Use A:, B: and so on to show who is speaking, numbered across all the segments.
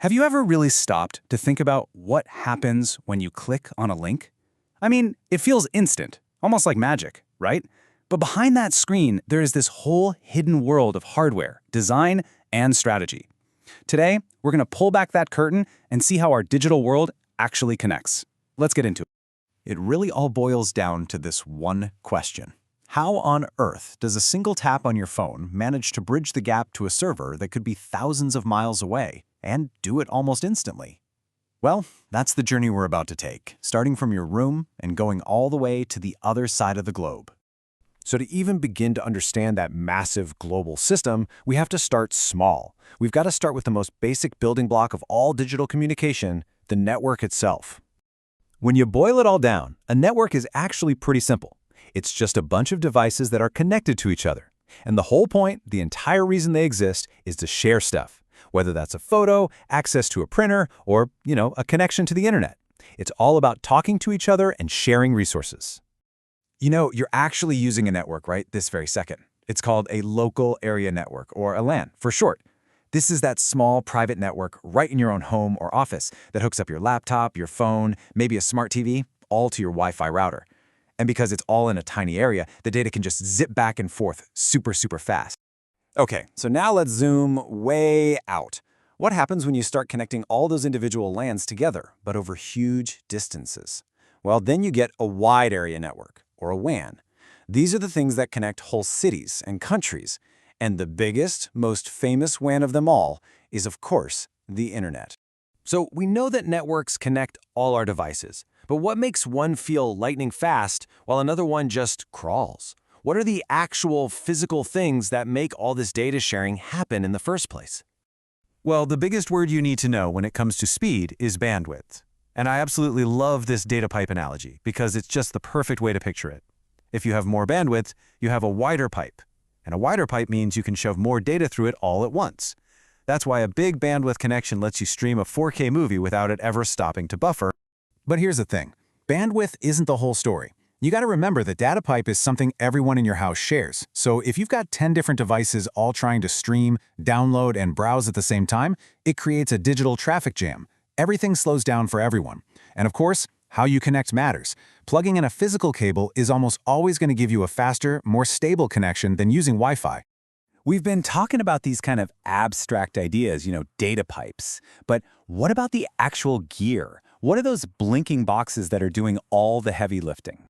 A: Have you ever really stopped to think about what happens when you click on a link? I mean, it feels instant, almost like magic, right? But behind that screen, there is this whole hidden world of hardware, design, and strategy. Today, we're going to pull back that curtain and see how our digital world actually connects. Let's get into it.
B: It really all boils down to this one question. How on earth does a single tap on your phone manage to bridge the gap to a server that could be thousands of miles away and do it almost instantly? Well, that's the journey we're about to take, starting from your room and going all the way to the other side of the globe. So to even begin to understand that massive global system, we have to start small. We've got to start with the most basic building block of all digital communication, the network itself. When you boil it all down, a network is actually pretty simple. It's just a bunch of devices that are connected to each other. And the whole point, the entire reason they exist, is to share stuff. Whether that's a photo, access to a printer, or, a connection to the internet. It's all about talking to each other and sharing resources.
A: You're actually using a network right this very second. It's called a local area network, or a LAN for short. This is that small private network right in your own home or office that hooks up your laptop, your phone, maybe a smart TV, all to your Wi-Fi router. And because it's all in a tiny area, the data can just zip back and forth super fast. Okay, so now let's zoom way out. What happens when you start connecting all those individual LANs together, but over huge distances? Well, then you get a wide area network, or a WAN. These are the things that connect whole cities and countries. And the biggest, most famous WAN of them all is, of course, the internet. So we know that networks connect all our devices. But what makes one feel lightning fast while another one just crawls? What are the actual physical things that make all this data sharing happen in the first place?
B: Well, the biggest word you need to know when it comes to speed is bandwidth. And I absolutely love this data pipe analogy because it's just the perfect way to picture it. If you have more bandwidth, you have a wider pipe. And a wider pipe means you can shove more data through it all at once. That's why a big bandwidth connection lets you stream a 4K movie without it ever stopping to buffer.
A: But here's the thing. Bandwidth isn't the whole story. You got to remember that data pipe is something everyone in your house shares. So if you've got 10 different devices all trying to stream, download, and browse at the same time, it creates a digital traffic jam. Everything slows down for everyone. And of course, how you connect matters. Plugging in a physical cable is almost always going to give you a faster, more stable connection than using Wi-Fi. We've been talking about these kind of abstract ideas, data pipes. But what about the actual gear? What are those blinking boxes that are doing all the heavy lifting?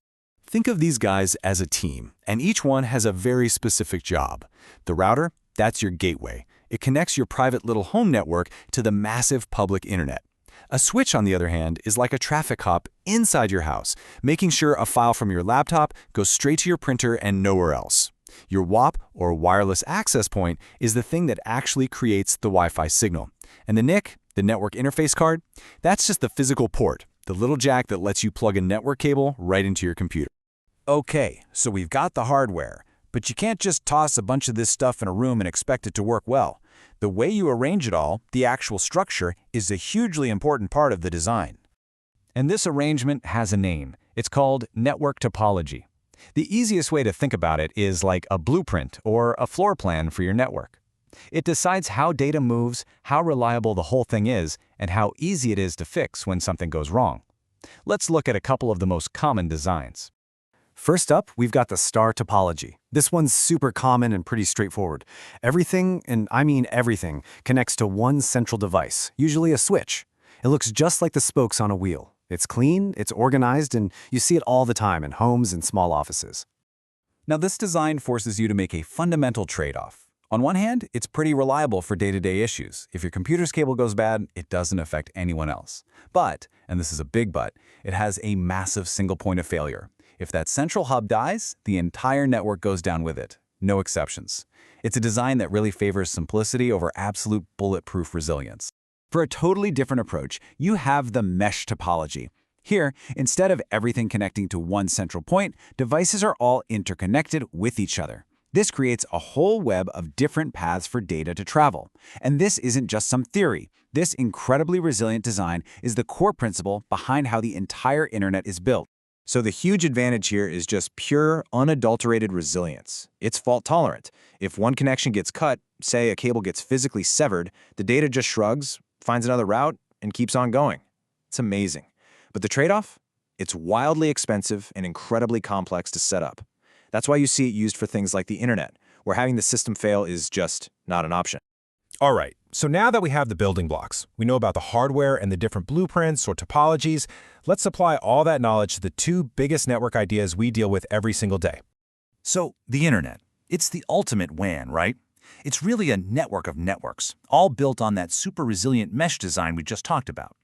B: Think of these guys as a team, and each one has a very specific job. The router, that's your gateway. It connects your private little home network to the massive public internet. A switch, on the other hand, is like a traffic cop inside your house, making sure a file from your laptop goes straight to your printer and nowhere else. Your WAP, or wireless access point, is the thing that actually creates the Wi-Fi signal. And the NIC, the network interface card, that's just the physical port, the little jack that lets you plug a network cable right into your computer.
A: Okay, so we've got the hardware, but you can't just toss a bunch of this stuff in a room and expect it to work well. The way you arrange it all, the actual structure, is a hugely important part of the design. And this arrangement has a name. It's called network topology. The easiest way to think about it is like a blueprint or a floor plan for your network. It decides how data moves, how reliable the whole thing is, and how easy it is to fix when something goes wrong. Let's look at a couple of the most common designs.
B: First up, we've got the star topology. This one's super common and pretty straightforward. Everything, and I mean everything, connects to one central device, usually a switch. It looks just like the spokes on a wheel. It's clean, it's organized, and you see it all the time in homes and small offices.
A: Now, this design forces you to make a fundamental trade-off. On one hand, it's pretty reliable for day-to-day issues. If your computer's cable goes bad, it doesn't affect anyone else. But, and this is a big but, it has a massive single point of failure. If that central hub dies, the entire network goes down with it. No exceptions. It's a design that really favors simplicity over absolute bulletproof resilience. For a totally different approach, you have the mesh topology. Here, instead of everything connecting to one central point, devices are all interconnected with each other. This creates a whole web of different paths for data to travel. And this isn't just some theory. This incredibly resilient design is the core principle behind how the entire internet is built. So the huge advantage here is just pure, unadulterated resilience. It's fault-tolerant. If one connection gets cut, say a cable gets physically severed, the data just shrugs, finds another route, and keeps on going. It's amazing. But the trade-off? It's wildly expensive and incredibly complex to set up. That's why you see it used for things like the internet, where having the system fail is just not an option.
C: All right, so now that we have the building blocks, we know about the hardware and the different blueprints or topologies, let's apply all that knowledge to the two biggest network ideas we deal with every single day.
B: So, the internet. It's the ultimate WAN, right? It's really a network of networks, all built on that super resilient mesh design we just talked about.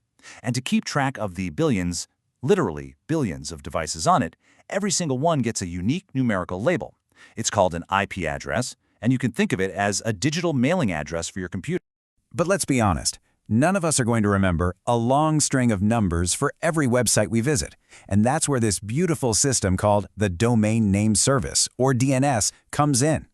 B: And to keep track of the billions, literally billions of devices on it, every single one gets a unique numerical label. It's called an IP address, and you can think of it as a digital mailing address for your computer.
A: But let's be honest, none of us are going to remember a long string of numbers for every website we visit. And that's where this beautiful system called the Domain Name Service, or DNS, comes in.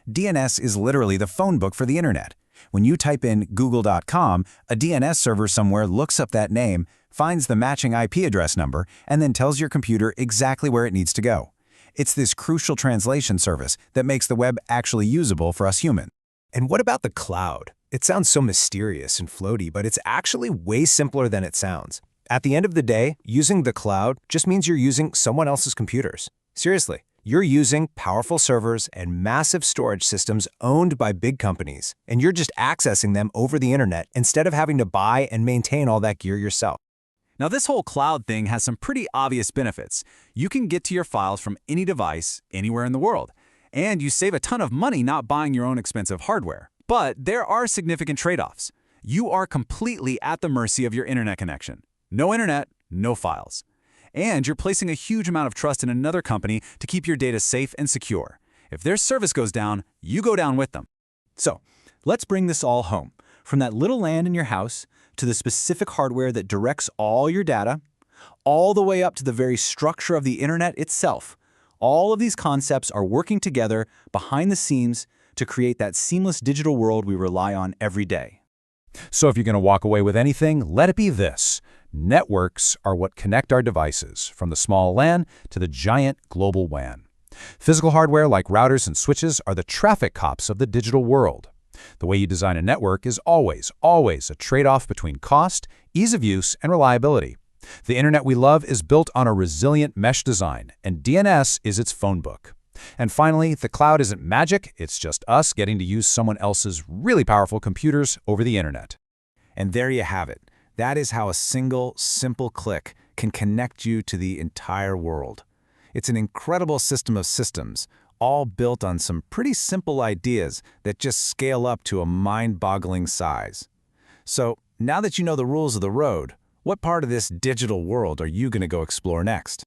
A: DNS is literally the phone book for the internet. When you type in google.com, a DNS server somewhere looks up that name, finds the matching IP address number, and then tells your computer exactly where it needs to go. It's this crucial translation service that makes the web actually usable for us humans.
D: And what about the cloud? It sounds so mysterious and floaty, but it's actually way simpler than it sounds. At the end of the day, using the cloud just means you're using someone else's computers. Seriously, you're using powerful servers and massive storage systems owned by big companies, and you're just accessing them over the internet instead of having to buy and maintain all that gear yourself.
B: Now, this whole cloud thing has some pretty obvious benefits. You can get to your files from any device, anywhere in the world. And you save a ton of money not buying your own expensive hardware. But there are significant trade-offs. You are completely at the mercy of your internet connection. No internet, no files. And you're placing a huge amount of trust in another company to keep your data safe and secure. If their service goes down, you go down with them. So, let's bring this all home. From that little LAN in your house to the specific hardware that directs all your data, all the way up to the very structure of the internet itself. All of these concepts are working together behind the scenes to create that seamless digital world we rely on every day.
C: So if you're going to walk away with anything, let it be this. Networks are what connect our devices, from the small LAN to the giant global WAN. Physical hardware like routers and switches are the traffic cops of the digital world. The way you design a network is always a trade-off between cost, ease of use, and reliability. The internet we love is built on a resilient mesh design, and DNS is its phone book. And finally, the cloud isn't magic, it's just us getting to use someone else's really powerful computers over the internet.
D: And there you have it. That is how a single, simple click can connect you to the entire world. It's an incredible system of systems, all built on some pretty simple ideas that just scale up to a mind-boggling size. So, now that you know the rules of the road, what part of this digital world are you going to go explore next?